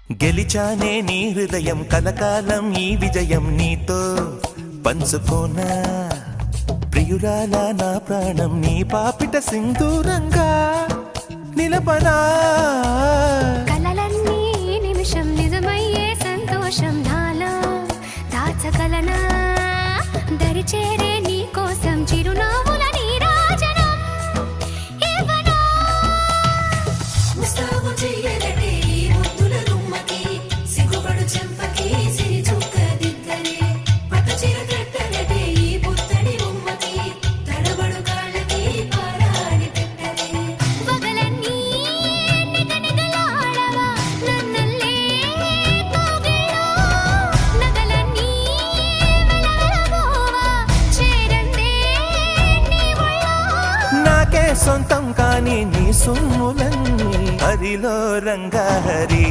గెలిచానే నీ హృదయం కలకాలం ఈ విజయం నీతో పంచుకోనా ప్రియురాలా నా ప్రాణం నీ పాపిట సింధూరంగా నిలపనా కలలన్నీ నిమిషం నిజమయ్యే సంతోషం నాలో దాచగలనా దరిచేరే నీ కోసం చిరునవ్వుల నీరాజనం ఇవ్వనా ముస్తాబు చెయ్యలటే ఈ ముద్దుల గుమ్మకి సిగ్గుపడు చెంపకి సిరి చుక్క దిద్దలే పట్టు చీర కట్టలటే ఈ పుత్తడి బొమ్మకి తడబడు కాళ్ళకి పారాని పెట్టలే పగలన్నీ నిగనిగలాడవా నన్నల్లే కోగిలో నగలన్నీ వెలవెలబోవా చేరందే నీ ఒళ్ళో నాకే సొంతం కాని నీ సొమ్ములన్నీ హరిలో రంగా హరి